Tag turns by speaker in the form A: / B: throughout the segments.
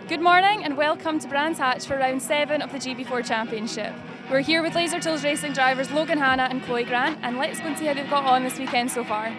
A: Good morning and welcome to Brands Hatch for round 7 of the GB4 Championship. We're here with Laser Tools Racing drivers Logan, Hannah and Chloe Grant, and let's go and see how they've got on this weekend so far.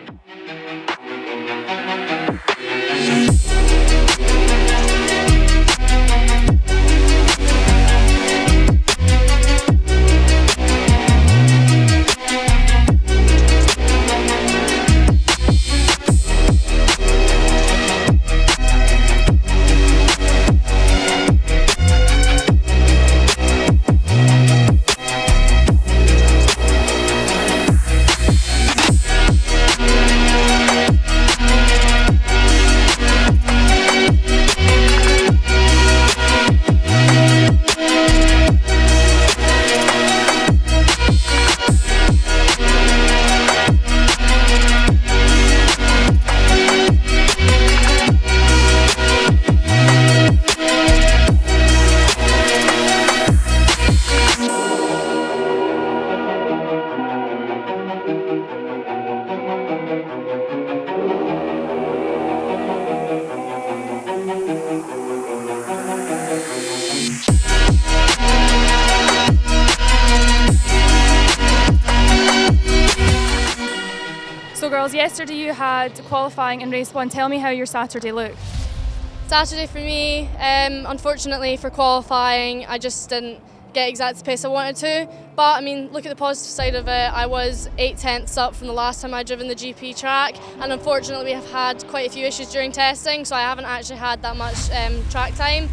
A: So girls, yesterday you had qualifying in race 1. Tell me how your Saturday looked.
B: Saturday for me, unfortunately for qualifying, I just didn't get exact the pace I wanted to. But I mean, look at the positive side of it. I was 8/10ths up from the last time I'd driven the GP track, and unfortunately we have had quite a few issues during testing, so I haven't actually had that much track time.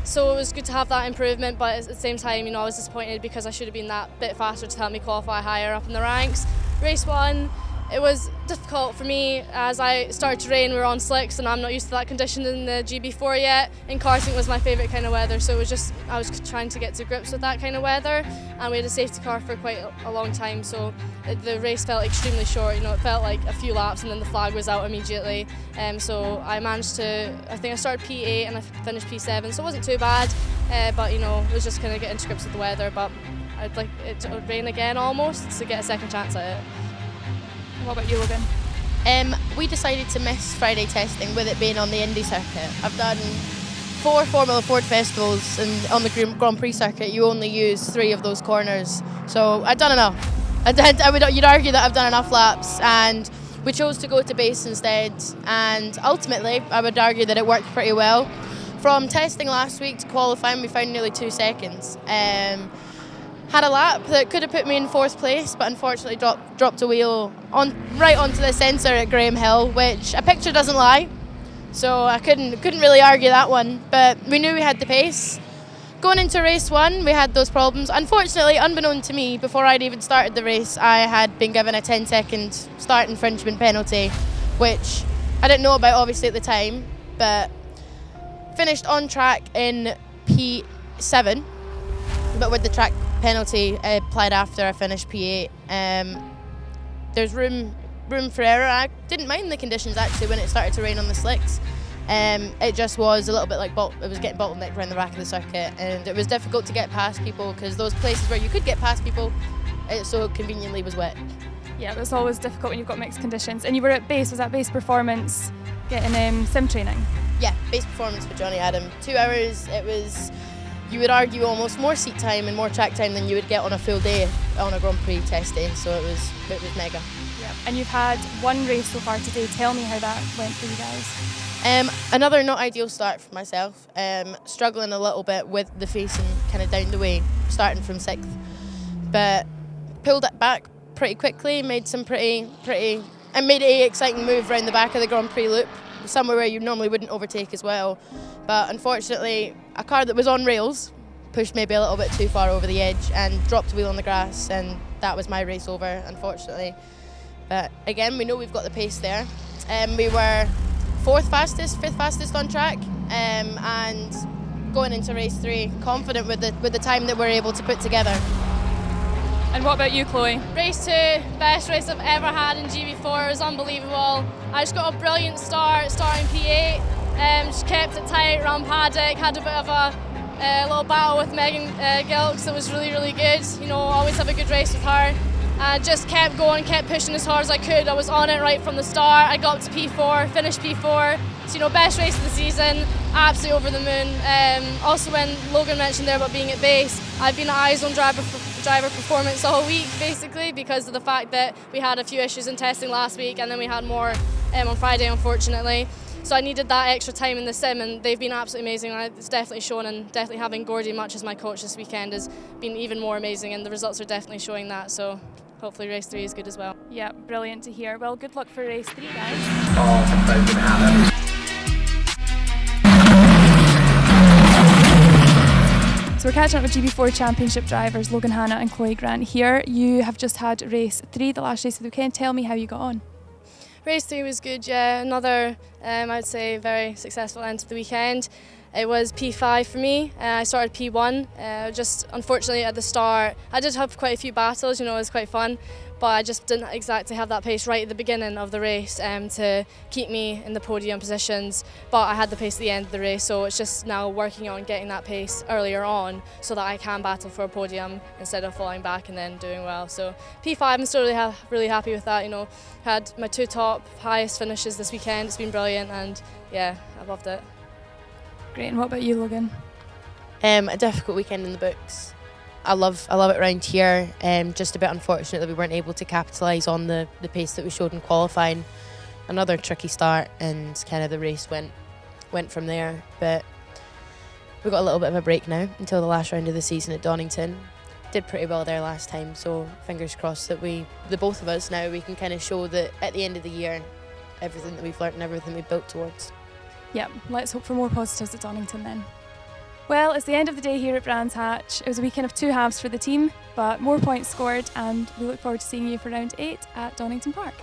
B: So it was good to have that improvement, but at the same time, I was disappointed because I should have been that bit faster to help me qualify higher up in the ranks. Race 1. It was difficult for me as I started to rain. We were on slicks and I'm not used to that condition in the GB4 yet. And karting was my favourite kind of weather, so it was just I was trying to get to grips with that kind of weather. And we had a safety car for quite a long time, so the race felt extremely short. It felt like a few laps and then the flag was out immediately. So I managed to, I think I started P8 and I finished P7, so it wasn't too bad. But it was just kind of getting to grips with the weather. But I'd like it to rain again almost to get a second chance at it.
A: What about you, Logan?
C: We decided to miss Friday testing with it being on the Indy circuit. I've done 4 Formula Ford festivals, and on the Grand Prix circuit you only use 3 of those corners. So I'd done enough. You'd argue that I've done enough laps, and we chose to go to base instead. And ultimately, I would argue that it worked pretty well. From testing last week to qualifying, we found nearly 2 seconds. Had a lap that could have put me in 4th place, but unfortunately dropped a wheel right onto the sensor at Graham Hill, which a picture doesn't lie. So I couldn't really argue that one. But we knew we had the pace. Going into race 1, we had those problems. Unfortunately, unbeknown to me, before I'd even started the race, I had been given a 10-second start infringement penalty, which I didn't know about obviously at the time, but finished on track in P7, but with the track penalty applied after I finished P8. There's room for error. I didn't mind the conditions actually when it started to rain on the slicks. It just was a little bit like it was getting bottlenecked around the back of the circuit, and it was difficult to get past people because those places where you could get past people, it so conveniently was wet.
A: Yeah, it's always difficult when you've got mixed conditions. And you were at base, was that base performance getting sim training?
C: Yeah, base performance for Johnny Adam. 2 hours, it was, you would argue, almost more seat time and more track time than you would get on a full day on a Grand Prix test day, so it was mega.
A: Yeah. And you've had 1 race so far today. Tell me how that went for you guys.
C: Another not ideal start for myself. Struggling a little bit with the facing kind of down the way, starting from 6th. But pulled it back pretty quickly, made some pretty and made an exciting move around the back of the Grand Prix loop, somewhere where you normally wouldn't overtake as well. But unfortunately, a car that was on rails pushed maybe a little bit too far over the edge and dropped a wheel on the grass, and that was my race over, unfortunately. But again, we know we've got the pace there. We were 4th fastest, 5th fastest on track, and going into race 3, confident with the time that we're able to put together.
A: And what about you, Chloe?
B: Race 2, best race I've ever had in GB4. It was unbelievable. I just got a brilliant start, starting P8. Just kept it tight around paddock, had a bit of a little battle with Megan Gilks. It was really, really good. Always have a good race with her. I just kept going, kept pushing as hard as I could. I was on it right from the start. I got up to P4, finished P4. So, you know, best race of the season, absolutely over the moon. Also, when Logan mentioned there about being at base, I've been at eyes on driver performance all week, basically, because of the fact that we had a few issues in testing last week, and then we had more on Friday, unfortunately. So I needed that extra time in the sim, and they've been absolutely amazing. It's definitely shown, and definitely having Gordy much as my coach this weekend has been even more amazing, and the results are definitely showing that. So hopefully race 3 is good as well.
A: Yeah, brilliant to hear. Well, good luck for race 3, guys. So we're catching up with GB4 Championship drivers Logan, Hannah and Chloe Grant here. You have just had race 3, the last race of the weekend. Tell me how you got on.
B: Race 3 was good, yeah. Another, I'd say, very successful end to the weekend. It was P5 for me. I started P1. Just unfortunately at the start, I did have quite a few battles, you know, it was quite fun, but I just didn't exactly have that pace right at the beginning of the race to keep me in the podium positions. But I had the pace at the end of the race, so it's just now working on getting that pace earlier on so that I can battle for a podium instead of falling back and then doing well. So P5, I'm still really happy with that. You know, had my 2 top highest finishes this weekend. It's been brilliant, and yeah, I loved it.
A: Great, and what about you, Logan?
C: A difficult weekend in the books. I love it around here. Just a bit unfortunate that we weren't able to capitalise on the pace that we showed in qualifying. Another tricky start, and kind of the race went from there. But we got a little bit of a break now until the last round of the season at Donington. Did pretty well there last time, so fingers crossed that the both of us now, we can kind of show that at the end of the year, everything that we've learnt and everything we've built towards.
A: Yeah, let's hope for more positives at Donington then. Well, it's the end of the day here at Brands Hatch. It was a weekend of 2 halves for the team, but more points scored, and we look forward to seeing you for round 8 at Donington Park.